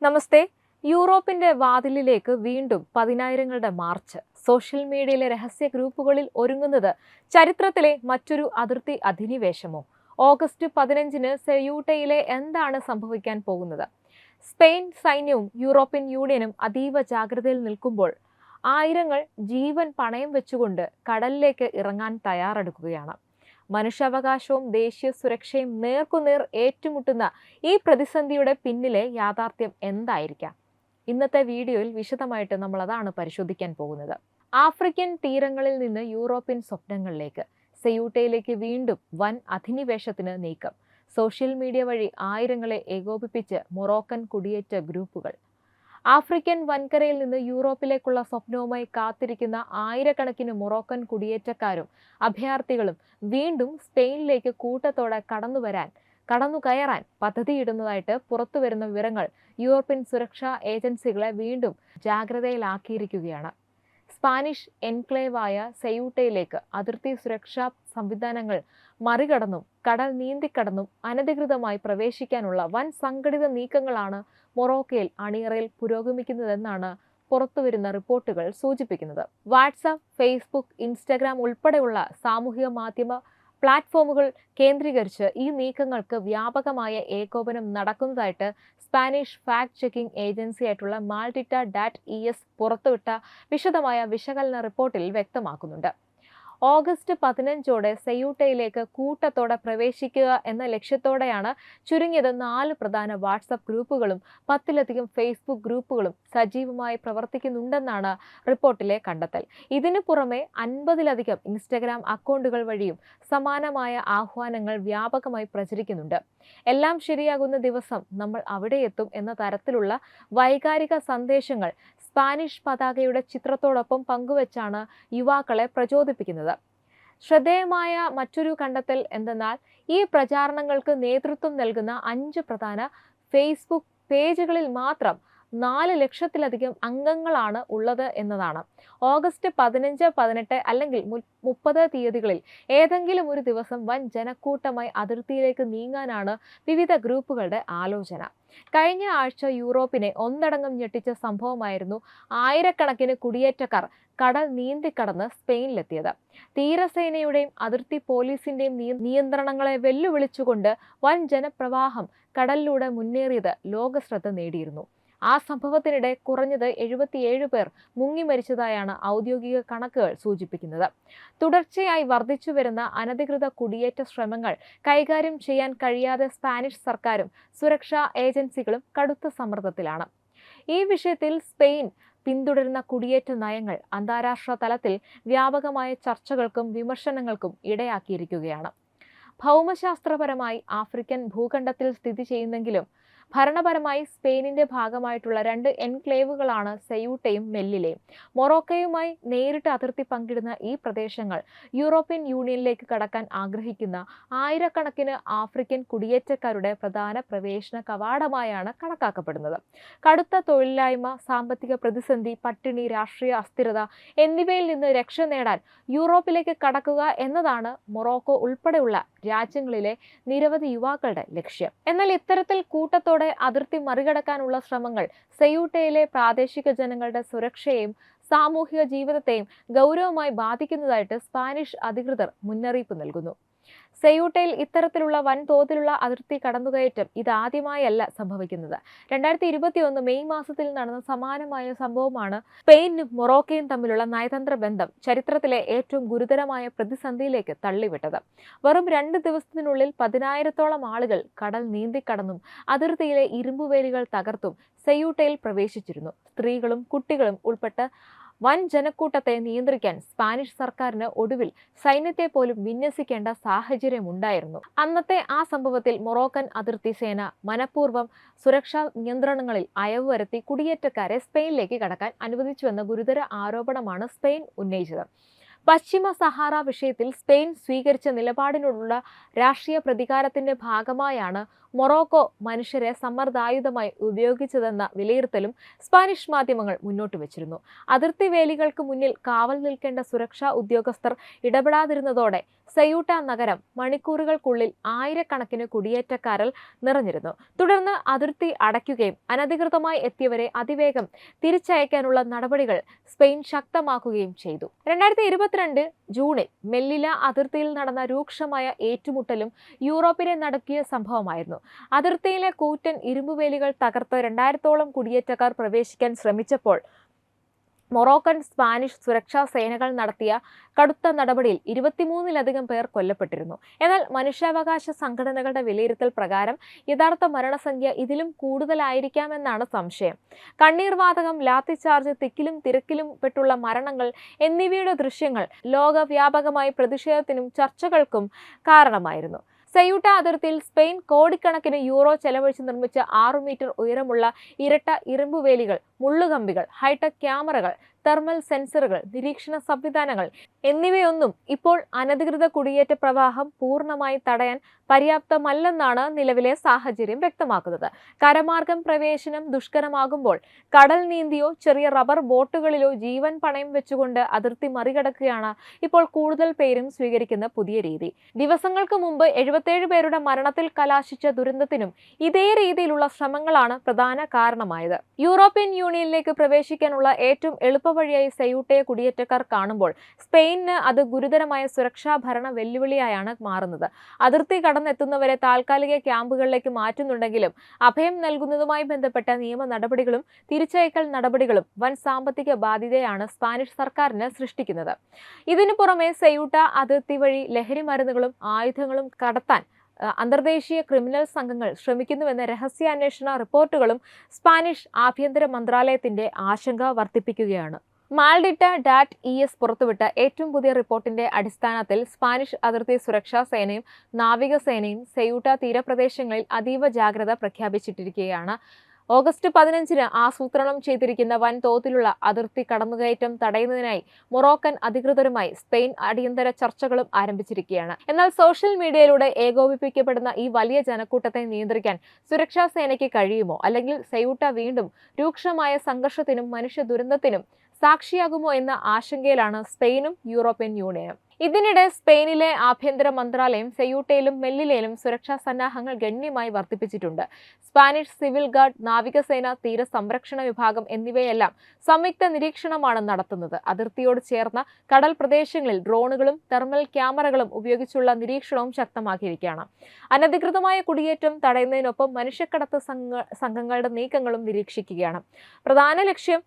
നമസ്തേ. യൂറോപ്പിന്റെ വാതിലിലേക്ക് വീണ്ടും പതിനായിരങ്ങളുടെ March. Social മീഡിയയിലെ രഹസ്യ ഗ്രൂപ്പുകളിൽ ഒരുങ്ങുന്നത് ചരിത്രത്തിലെ മറ്റൊരു അതിർത്തി അധിനിവേശമോ? ഓഗസ്റ്റ് 15-ന് സെയൂട്ടയിലെ എന്താണ് സംഭവിക്കാൻ പോകുന്നത്? സ്പെയിൻ സൈന്യവും യൂറോപ്യൻ യൂണിയനും അതീവ ജാഗ്രതയിൽ നിൽക്കുമ്പോൾ ആയിരങ്ങൾ ജീവൻ പണയം വെച്ചുകൊണ്ട് കടലിലേക്ക് ഇറങ്ങാൻ തയ്യാറെടുക്കുകയാണ്. മനുഷ്യാവകാശവും ദേശീയ സുരക്ഷയും നേർക്കുനേർ ഏറ്റുമുട്ടുന്ന ഈ പ്രതിസന്ധിയുടെ പിന്നിലെ യാഥാർത്ഥ്യം എന്തായിരിക്കാം? ഇന്നത്തെ വീഡിയോയിൽ വിശദമായിട്ട് നമ്മൾ അതാണ് പരിശോധിക്കാൻ പോകുന്നത്. ആഫ്രിക്കൻ തീരങ്ങളിൽ നിന്ന് യൂറോപ്യൻ സ്വപ്നങ്ങളിലേക്ക്, സെയൂട്ടയിലേക്ക് വീണ്ടും വൻ അധിനിവേശത്തിന് നീക്കം. സോഷ്യൽ മീഡിയ വഴി ആയിരങ്ങളെ ഏകോപിപ്പിച്ച് മൊറോക്കൻ കുടിയേറ്റ ഗ്രൂപ്പുകൾ. ആഫ്രിക്കൻ വൻകരയിൽ നിന്ന് യൂറോപ്പിലേക്കുള്ള സ്വപ്നവുമായി കാത്തിരിക്കുന്ന ആയിരക്കണക്കിന് മൊറോക്കൻ കുടിയേറ്റക്കാരും അഭയാർത്ഥികളും വീണ്ടും സ്പെയിനിലേക്ക് കൂട്ടത്തോടെ കടന്നുകയറാൻ പദ്ധതിയിടുന്നതായിട്ട് പുറത്തുവരുന്ന വിവരങ്ങൾ യൂറോപ്യൻ സുരക്ഷാ ഏജൻസികളെ വീണ്ടും ജാഗ്രതയിലാക്കിയിരിക്കുകയാണ്. സ്പാനിഷ് എൻക്ലേവായ സെയൂട്ടയിലേക്ക് അതിർത്തി സുരക്ഷാ സംവിധാനങ്ങൾ മറികടന്നും കടൽ നീന്തിക്കടന്നും അനധികൃതമായി പ്രവേശിക്കാനുള്ള വൻ സംഘടിത നീക്കങ്ങളാണ് മൊറോക്കയിൽ അണിയറയിൽ പുരോഗമിക്കുന്നതെന്നാണ് പുറത്തുവരുന്ന റിപ്പോർട്ടുകൾ സൂചിപ്പിക്കുന്നത്. വാട്സാപ്പ്, ഫേസ്ബുക്ക്, ഇൻസ്റ്റഗ്രാം ഉൾപ്പെടെയുള്ള സാമൂഹിക മാധ്യമ പ്ലാറ്റ്ഫോമുകൾ കേന്ദ്രീകരിച്ച് ഈ നീക്കങ്ങൾക്ക് വ്യാപകമായ ഏകോപനം നടക്കുന്നതായിട്ട് സ്പാനിഷ് ഫാക്ട് ചെക്കിംഗ് ഏജൻസിയായിട്ടുള്ള മാൾഡിറ്റ.es പുറത്തുവിട്ട വിശദമായ വിശകലന റിപ്പോർട്ടിൽ വ്യക്തമാക്കുന്നുണ്ട്. ഓഗസ്റ്റ് 15-ഓടെ സെയൂട്ടയിലേക്ക് കൂട്ടത്തോടെ പ്രവേശിക്കുക എന്ന ലക്ഷ്യത്തോടെയാണ് ചുരുങ്ങിയത് 4 പ്രധാന വാട്സപ്പ് ഗ്രൂപ്പുകളും 10-ലധികം ഫേസ്ബുക്ക് ഗ്രൂപ്പുകളും സജീവമായി പ്രവർത്തിക്കുന്നുണ്ടെന്നാണ് റിപ്പോർട്ടിലെ കണ്ടെത്തൽ. ഇതിനു പുറമെ 50-ലധികം ഇൻസ്റ്റഗ്രാം അക്കൗണ്ടുകൾ വഴിയും സമാനമായ ആഹ്വാനങ്ങൾ വ്യാപകമായി പ്രചരിക്കുന്നുണ്ട്. എല്ലാം ശരിയാകുന്ന ദിവസം നമ്മൾ അവിടെ എത്തും എന്ന തരത്തിലുള്ള വൈകാരിക സന്ദേശങ്ങൾ സ്പാനിഷ് പതാകയുടെ ചിത്രത്തോടൊപ്പം പങ്കുവച്ചാണ് യുവാക്കളെ പ്രചോദിപ്പിക്കുന്നത്. ശ്രദ്ധേയമായ മറ്റൊരു കണ്ടെത്തൽ എന്തെന്നാൽ, ഈ പ്രചാരണങ്ങൾക്ക് നേതൃത്വം നൽകുന്ന 5 പ്രധാന ഫേസ്ബുക്ക് പേജുകളിൽ മാത്രം 4 ലക്ഷത്തിലധികം അംഗങ്ങളാണ് ഉള്ളത് എന്നതാണ്. ഓഗസ്റ്റ് 15, 18 അല്ലെങ്കിൽ 30 തീയതികളിൽ ഏതെങ്കിലും ഒരു ദിവസം വൻ ജനക്കൂട്ടമായി അതിർത്തിയിലേക്ക് നീങ്ങാനാണ് വിവിധ ഗ്രൂപ്പുകളുടെ ആലോചന. കഴിഞ്ഞ ആഴ്ച യൂറോപ്പിനെ ഒന്നടങ്കം ഞെട്ടിച്ച സംഭവമായിരുന്നു ആയിരക്കണക്കിന് കുടിയേറ്റക്കാർ കടൽ നീന്തിക്കടന്ന് സ്പെയിനിലെത്തിയത്. തീരസേനയുടെയും അതിർത്തി പോലീസിന്റെയും നിയന്ത്രണങ്ങളെ വെല്ലുവിളിച്ചുകൊണ്ട് വൻ ജനപ്രവാഹം കടലിലൂടെ മുന്നേറിയത് ലോകശ്രദ്ധ നേടിയിരുന്നു. ആ സംഭവത്തിനിടെ കുറഞ്ഞത് 77 പേർ മുങ്ങി മരിച്ചതായാണ് ഔദ്യോഗിക കണക്കുകൾ സൂചിപ്പിക്കുന്നത്. തുടർച്ചയായി വർദ്ധിച്ചുവരുന്ന അനധികൃത കുടിയേറ്റ ശ്രമങ്ങൾ കൈകാര്യം ചെയ്യാൻ കഴിയാതെ സ്പാനിഷ് സർക്കാരും സുരക്ഷാ ഏജൻസികളും കടുത്ത സമ്മർദ്ദത്തിലാണ്. ഈ വിഷയത്തിൽ സ്പെയിൻ പിന്തുടരുന്ന കുടിയേറ്റ നയങ്ങൾ അന്താരാഷ്ട്ര തലത്തിൽ വ്യാപകമായ ചർച്ചകൾക്കും വിമർശനങ്ങൾക്കും ഇടയാക്കിയിരിക്കുകയാണ്. ഭൗമശാസ്ത്രപരമായി ആഫ്രിക്കൻ ഭൂഖണ്ഡത്തിൽ സ്ഥിതി ചെയ്യുന്നെങ്കിലും ഭരണപരമായി സ്പെയിനിന്റെ ഭാഗമായിട്ടുള്ള 2 എൻക്ലേവുകളാണ് സെയൂട്ടയും മെല്ലിലയും. മൊറോക്കയുമായി നേരിട്ട് അതിർത്തി പങ്കിടുന്ന ഈ പ്രദേശങ്ങൾ യൂറോപ്യൻ യൂണിയനിലേക്ക് കടക്കാൻ ആഗ്രഹിക്കുന്ന ആയിരക്കണക്കിന് ആഫ്രിക്കൻ കുടിയേറ്റക്കാരുടെ പ്രധാന പ്രവേശന കവാടമായാണ് കണക്കാക്കപ്പെടുന്നത്. കടുത്ത തൊഴിലില്ലായ്മ, സാമ്പത്തിക പ്രതിസന്ധി, പട്ടിണി, രാഷ്ട്രീയ അസ്ഥിരത എന്നിവയിൽ നിന്ന് രക്ഷ നേടാൻ യൂറോപ്പിലേക്ക് കടക്കുക എന്നതാണ് മൊറോക്കോ ഉൾപ്പെടെയുള്ള രാജ്യങ്ങളിലെ നിരവധി യുവാക്കളുടെ ലക്ഷ്യം. എന്നാൽ ഇത്തരത്തിൽ കൂട്ടത്തോടെ അതിർത്തി മറികടക്കാനുള്ള ശ്രമങ്ങൾ സെയൂട്ടയിലെ പ്രാദേശിക ജനങ്ങളുടെ സുരക്ഷയെയും സാമൂഹിക ജീവിതത്തെയും ഗൗരവമായി ബാധിക്കുന്നതായിട്ട് സ്പാനിഷ് അധികൃതർ മുന്നറിയിപ്പ് നൽകുന്നു. സെയൂട്ടയിൽ ഇത്തരത്തിലുള്ള വൻതോതിലുള്ള അതിർത്തി കടന്നുകയറ്റം ഇതാദ്യമായല്ല സംഭവിക്കുന്നത്. 2021 മെയ് മാസത്തിൽ നടന്ന സമാനമായ സംഭവമാണ് സ്പെയിനും മൊറോക്കയും തമ്മിലുള്ള നയതന്ത്ര ബന്ധം ചരിത്രത്തിലെ ഏറ്റവും ഗുരുതരമായ പ്രതിസന്ധിയിലേക്ക് തള്ളിവിട്ടത്. വെറും 2 ദിവസത്തിനുള്ളിൽ 10,000-ഓളം ആളുകൾ കടൽ നീന്തിക്കടന്നും അതിർത്തിയിലെ ഇരുമ്പുവേലികൾ തകർത്തും സെയൂട്ടയിൽ പ്രവേശിച്ചിരുന്നു. സ്ത്രീകളും കുട്ടികളും ഉൾപ്പെട്ട വൻ ജനക്കൂട്ടത്തെ നിയന്ത്രിക്കാൻ സ്പാനിഷ് സർക്കാരിന് ഒടുവിൽ സൈന്യത്തെ പോലും വിന്യസിക്കേണ്ട സാഹചര്യമുണ്ടായിരുന്നു. അന്നത്തെ ആ സംഭവത്തിൽ മൊറോക്കൻ അതിർത്തി സേന മനഃപൂർവ്വം സുരക്ഷാ നിയന്ത്രണങ്ങളിൽ അയവ് വരുത്തി കുടിയേറ്റക്കാരെ സ്പെയിനിലേക്ക് കടക്കാൻ അനുവദിച്ചുവെന്ന ഗുരുതര ആരോപണമാണ് സ്പെയിൻ ഉന്നയിച്ചത്. പശ്ചിമ സഹാറ വിഷയത്തിൽ സ്പെയിൻ സ്വീകരിച്ച നിലപാടിനോടുള്ള രാഷ്ട്രീയ പ്രതികാരത്തിന്റെ ഭാഗമായാണ് മൊറോക്കോ മനുഷ്യരെ സമ്മർദ്ദായുധമായി ഉപയോഗിച്ചതെന്ന വിലയിരുത്തലും സ്പാനിഷ് മാധ്യമങ്ങൾ മുന്നോട്ട് വച്ചിരുന്നു. അതിർത്തി വേലികൾക്ക് മുന്നിൽ കാവൽ നിൽക്കേണ്ട സുരക്ഷാ ഉദ്യോഗസ്ഥർ ഇടപെടാതിരുന്നതോടെ സെയൂട്ട നഗരം മണിക്കൂറുകൾക്കുള്ളിൽ ആയിരക്കണക്കിന് കുടിയേറ്റക്കാരാൽ നിറഞ്ഞിരുന്നു. തുടർന്ന് അതിർത്തി അടയ്ക്കുകയും അനധികൃതമായി എത്തിയവരെ അതിവേഗം തിരിച്ചയക്കാനുള്ള നടപടികൾ സ്പെയിൻ ശക്തമാക്കുകയും ചെയ്തു. 2022 ജൂണിൽ മെല്ലില അതിർത്തിയിൽ നടന്ന രൂക്ഷമായ ഏറ്റുമുട്ടലും യൂറോപ്പിനെ നടുക്കിയ സംഭവമായിരുന്നു. അതിർത്തിയിലെ കൂറ്റൻ ഇരുമ്പുവേലികൾ തകർത്ത് 2000ഓളം കുടിയേറ്റക്കാർ പ്രവേശിക്കാൻ ശ്രമിച്ചപ്പോൾ മൊറോക്കൻ സ്പാനിഷ് സുരക്ഷാ സേനകൾ നടത്തിയ കടുത്ത നടപടിയിൽ 23ലധികം പേർ കൊല്ലപ്പെട്ടിരുന്നു. എന്നാൽ മനുഷ്യാവകാശ സംഘടനകളുടെ വിലയിരുത്തൽ പ്രകാരം യഥാർത്ഥ മരണസംഖ്യ ഇതിലും കൂടുതലായിരിക്കാമെന്നാണ് സംശയം. കണ്ണീർവാതകം, ലാത്തിച്ചാർജ്, തിക്കിലും തിരക്കിലും പെട്ടുള്ള മരണങ്ങൾ എന്നിവയുടെ ദൃശ്യങ്ങൾ ലോകവ്യാപകമായി പ്രതിഷേധത്തിനും ചർച്ചകൾക്കും കാരണമായിരുന്നു. സെയൂട്ട അതിർത്തിയിൽ സ്പെയിൻ കോടിക്കണക്കിന് യൂറോ ചെലവഴിച്ച് നിർമ്മിച്ച 6 മീറ്റർ ഉയരമുള്ള ഇരട്ട ഇരുമ്പുവേലികൾ, മുള്ളുകമ്പികൾ, ഹൈടെക് ക്യാമറകൾ, തെർമൽ സെൻസറുകൾ, നിരീക്ഷണ സംവിധാനങ്ങൾ എന്നിവയൊന്നും ഇപ്പോൾ അനധികൃത കുടിയേറ്റ പ്രവാഹം പൂർണ്ണമായി തടയാൻ പര്യാപ്തമല്ലെന്നാണ് നിലവിലെ സാഹചര്യം വ്യക്തമാക്കുന്നത്. കരമാർഗം പ്രവേശനം ദുഷ്കരമാകുമ്പോൾ കടൽ നീന്തിയോ ചെറിയ റബ്ബർ ബോട്ടുകളിലോ ജീവൻ പണയം വെച്ചുകൊണ്ട് അതിർത്തി മറികടക്കുകയാണ് ഇപ്പോൾ കൂടുതൽ പേരും സ്വീകരിക്കുന്ന പുതിയ രീതി. ദിവസങ്ങൾക്ക് മുമ്പ് 77 പേരുടെ മരണത്തിൽ കലാശിച്ച ദുരന്തത്തിനും ഇതേ രീതിയിലുള്ള ശ്രമങ്ങളാണ് പ്രധാന കാരണമായത്. യൂറോപ്യൻ യൂണിയനിലേക്ക് പ്രവേശിക്കാനുള്ള ഏറ്റവും എളുപ്പവഴിയായി സെയൂട്ടയെ കുടിയേറ്റക്കാർ കാണുമ്പോൾ സ്പെയിനിന് അത് ഗുരുതരമായ സുരക്ഷാ ഭരണ വെല്ലുവിളിയായാണ് മാറുന്നത്. അതിർത്തി കടന്നെത്തുന്നവരെ താൽക്കാലിക ക്യാമ്പുകളിലേക്ക് മാറ്റുന്നുണ്ടെങ്കിലും അഭയം നൽകുന്നതുമായി ബന്ധപ്പെട്ട നിയമ നടപടികളും തിരിച്ചയക്കൽ നടപടികളും വൻ സാമ്പത്തിക ബാധ്യതയാണ് സ്പാനിഷ് സർക്കാരിന് സൃഷ്ടിക്കുന്നത്. ഇതിനു പുറമെ സെയൂട്ട അതിർത്തി വഴി ലഹരി മരുന്നുകളും ആയുധങ്ങളും കടത്താൻ അന്തർദേശീയ ക്രിമിനൽ സംഘങ്ങൾ ശ്രമിക്കുന്നുവെന്ന രഹസ്യാന്വേഷണ റിപ്പോർട്ടുകളും സ്പാനിഷ് ആഭ്യന്തര മന്ത്രാലയത്തിന്റെ ആശങ്ക വർദ്ധിപ്പിക്കുകയാണ്. Maldita.es പുറത്തുവിട്ട ഏറ്റവും പുതിയ റിപ്പോർട്ടിന്റെ അടിസ്ഥാനത്തിൽ സ്പാനിഷ് അതിർത്തി സുരക്ഷാ സേനയും നാവികസേനയും സെയൂട്ട തീരപ്രദേശങ്ങളിൽ അതീവ ജാഗ്രത പ്രഖ്യാപിച്ചിട്ടിരിക്കുകയാണ്. ഓഗസ്റ്റ് 15-ന് ആസൂത്രണം ചെയ്തിരിക്കുന്ന വൻതോതിലുള്ള അതിർത്തി കടന്നുകയറ്റം തടയുന്നതിനായി മൊറോക്കൻ അധികൃതരുമായി സ്പെയിൻ അടിയന്തര ചർച്ചകളും ആരംഭിച്ചിരിക്കുകയാണ്. എന്നാൽ സോഷ്യൽ മീഡിയയിലൂടെ ഏകോപിപ്പിക്കപ്പെടുന്ന ഈ വലിയ ജനക്കൂട്ടത്തെ നിയന്ത്രിക്കാൻ സുരക്ഷാ സേനയ്ക്ക് കഴിയുമോ? അല്ലെങ്കിൽ സെയൂട്ട വീണ്ടും രൂക്ഷമായ സംഘർഷത്തിനും മനുഷ്യ ദുരന്തത്തിനും സാക്ഷിയാകുമോ എന്ന ആശങ്കയിലാണ് സ്പെയിനും യൂറോപ്യൻ യൂണിയനും. ഇതിനിടെ സ്പെയിനിലെ ആഭ്യന്തര മന്ത്രാലയം സെയൂട്ടയിലും മെല്ലിലയിലും സുരക്ഷാ സന്നാഹങ്ങൾ ഗണ്യമായി വർദ്ധിപ്പിച്ചിട്ടുണ്ട്. സ്പാനിഷ് സിവിൽ ഗാർഡ്, നാവികസേന, തീരസംരക്ഷണ വിഭാഗം എന്നിവയെല്ലാം സംയുക്ത നിരീക്ഷണമാണ് നടത്തുന്നത്. അതിർത്തിയോട് ചേർന്ന കടൽ പ്രദേശങ്ങളിൽ ഡ്രോണുകളും തെർമൽ ക്യാമറകളും ഉപയോഗിച്ചുള്ള നിരീക്ഷണവും ശക്തമാക്കിയിരിക്കുകയാണ്. അനധികൃതമായ കുടിയേറ്റം തടയുന്നതിനൊപ്പം മനുഷ്യക്കടത്ത് സംഘങ്ങളുടെ നീക്കങ്ങളും നിരീക്ഷിക്കുകയാണ്. പ്രധാന ലക്ഷ്യം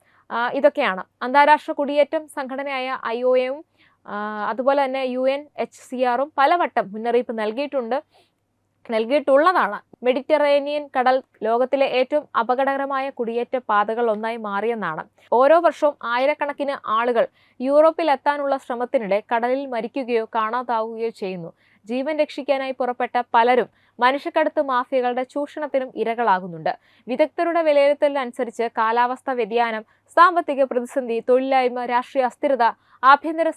ഇതൊക്കെയാണ്. അന്താരാഷ്ട്ര കുടിയേറ്റം സംഘടനയായ IOM അതുപോലെ തന്നെ UNHCRഉം പലവട്ടം മുന്നറിയിപ്പ് നൽകിയിട്ടുള്ളതാണ്. മെഡിറ്ററേനിയൻ കടൽ ലോകത്തിലെ ഏറ്റവും അപകടകരമായ കുടിയേറ്റ പാതകൾ ഒന്നായി മാറിയെന്നാണ്. ഓരോ വർഷവും ആയിരക്കണക്കിന് ആളുകൾ യൂറോപ്പിൽ എത്താനുള്ള ശ്രമത്തിനിടെ കടലിൽ മരിക്കുകയോ കാണാതാവുകയോ ചെയ്യുന്നു. ജീവൻ രക്ഷിക്കാനായി പുറപ്പെട്ട പലരും മനുഷ്യക്കടത്ത് മാഫിയകളുടെ ചൂഷണത്തിനും ഇരകളാകുന്നുണ്ട്. വിദഗ്ധരുടെ വിലയിരുത്തലിനനുസരിച്ച് കാലാവസ്ഥാ വ്യതിയാനം, സാമ്പത്തിക പ്രതിസന്ധി, തൊഴിലില്ലായ്മ, രാഷ്ട്രീയ അസ്ഥിരത, ആഭ്യന്തര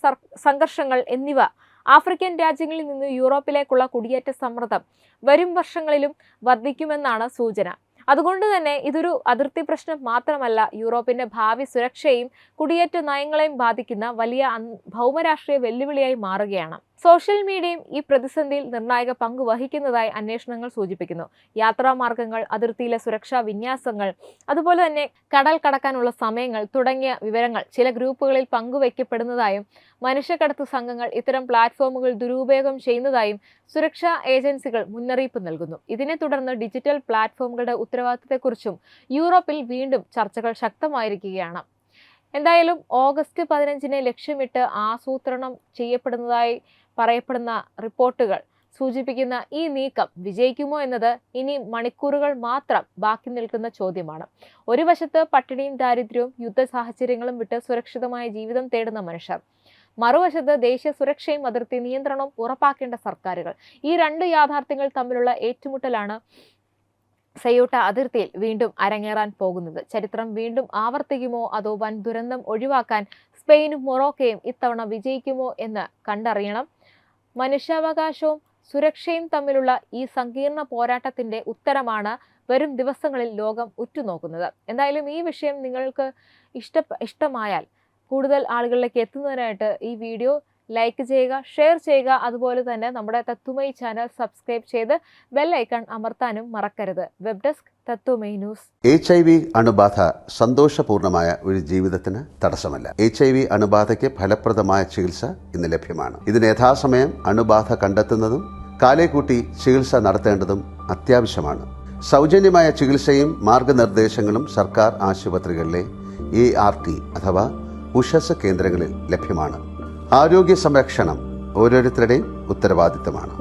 സംഘർഷങ്ങൾ എന്നിവ ആഫ്രിക്കൻ രാജ്യങ്ങളിൽ നിന്ന് യൂറോപ്പിലേക്കുള്ള കുടിയേറ്റ സമ്മർദ്ദം വരും വർഷങ്ങളിലും വർദ്ധിക്കുമെന്നാണ് സൂചന. അതുകൊണ്ട് തന്നെ ഇതൊരു അതിർത്തി പ്രശ്നം മാത്രമല്ല, യൂറോപ്പിന്റെ ഭാവി സുരക്ഷയെയും കുടിയേറ്റ നയങ്ങളെയും ബാധിക്കുന്ന വലിയ ഭൗമരാഷ്ട്രീയ വെല്ലുവിളിയായി മാറുകയാണ്. സോഷ്യൽ മീഡിയയും ഈ പ്രതിസന്ധിയിൽ നിർണായക പങ്ക് വഹിക്കുന്നതായി അന്വേഷണങ്ങൾ സൂചിപ്പിക്കുന്നു. യാത്രാമാർഗങ്ങൾ, അതിർത്തിയിലെ സുരക്ഷാ വിന്യാസങ്ങൾ, അതുപോലെ തന്നെ കടൽ കടക്കാനുള്ള സമയങ്ങൾ തുടങ്ങിയ വിവരങ്ങൾ ചില ഗ്രൂപ്പുകളിൽ പങ്കുവയ്ക്കപ്പെടുന്നതായും മനുഷ്യക്കടത്ത് സംഘങ്ങൾ ഇത്തരം പ്ലാറ്റ്ഫോമുകൾ ദുരുപയോഗം ചെയ്യുന്നതായും സുരക്ഷാ ഏജൻസികൾ മുന്നറിയിപ്പ് നൽകുന്നു. ഇതിനെ തുടർന്ന് ഡിജിറ്റൽ പ്ലാറ്റ്ഫോമുകളുടെ ഉത്തരവാദിത്തത്തെക്കുറിച്ചും യൂറോപ്പിൽ വീണ്ടും ചർച്ചകൾ ശക്തമായിരിക്കുകയാണ്. എന്തായാലും ഓഗസ്റ്റ് 15-നെ ലക്ഷ്യമിട്ട് ആസൂത്രണം ചെയ്യപ്പെടുന്നതായി പറയപ്പെടുന്ന റിപ്പോർട്ടുകൾ സൂചിപ്പിക്കുന്ന ഈ നീക്കം വിജയിക്കുമോ എന്നത് ഇനി മണിക്കൂറുകൾ മാത്രം ബാക്കി നിൽക്കുന്ന ചോദ്യമാണ്. ഒരു വശത്ത് പട്ടിണിയും ദാരിദ്ര്യവും യുദ്ധ സാഹചര്യങ്ങളും വിട്ട് സുരക്ഷിതമായ ജീവിതം തേടുന്ന മനുഷ്യർ, മറുവശത്ത് ദേശീയ സുരക്ഷയും അതിർത്തി നിയന്ത്രണവും ഉറപ്പാക്കേണ്ട സർക്കാരുകൾ. ഈ രണ്ട് യാഥാർത്ഥ്യങ്ങൾ തമ്മിലുള്ള ഏറ്റുമുട്ടലാണ് സെയൂട്ട അതിർത്തിയിൽ വീണ്ടും അരങ്ങേറാൻ പോകുന്നത്. ചരിത്രം വീണ്ടും ആവർത്തിക്കുമോ അതോ വൻ ദുരന്തം ഒഴിവാക്കാൻ സ്പെയിനും മൊറോക്കയും ഇത്തവണ വിജയിക്കുമോ എന്ന് കണ്ടറിയണം. മനുഷ്യാവകാശവും സുരക്ഷയും തമ്മിലുള്ള ഈ സങ്കീർണ പോരാട്ടത്തിന്റെ ഉത്തരമാണ് വരും ദിവസങ്ങളിൽ ലോകം ഉറ്റുനോക്കുന്നത്. എന്തായാലും ഈ വിഷയം നിങ്ങൾക്ക് ഇഷ്ടമായാൽ കൂടുതൽ ആളുകളിലേക്ക് എത്തുന്നതിനായിട്ട് ഈ വീഡിയോ ലൈക്ക് ചെയ്യുക, ഷെയർ ചെയ്യുക. അതുപോലെ തന്നെ നമ്മുടെ തത്വമയി ചാനൽ സബ്സ്ക്രൈബ് ചെയ്ത് ബെൽ ഐക്കൺ അമർത്താനും മറക്കരുത്. Web desk Tatwamayi news. HIV അണുബാധ സന്തോഷപൂർണമായ ഒരു ജീവിതത്തിന് തടസ്സമല്ല. HIV അണുബാധയ്ക്ക് ഫലപ്രദമായ ചികിത്സ ഇന്ന് ലഭ്യമാണ്. ഇതിന് യഥാസമയം അണുബാധ കണ്ടെത്തുന്നതും കാലേക്കൂട്ടി ചികിത്സ നടത്തേണ്ടതും അത്യാവശ്യമാണ്. സൗജന്യമായ ചികിത്സയും മാർഗനിർദ്ദേശങ്ങളും സർക്കാർ ആശുപത്രികളിലെ ART അഥവാ ഉഷസ് കേന്ദ്രങ്ങളിൽ ലഭ്യമാണ്. ആരോഗ്യ സംരക്ഷണം ഓരോരുത്തരുടെയും ഉത്തരവാദിത്തമാണ്.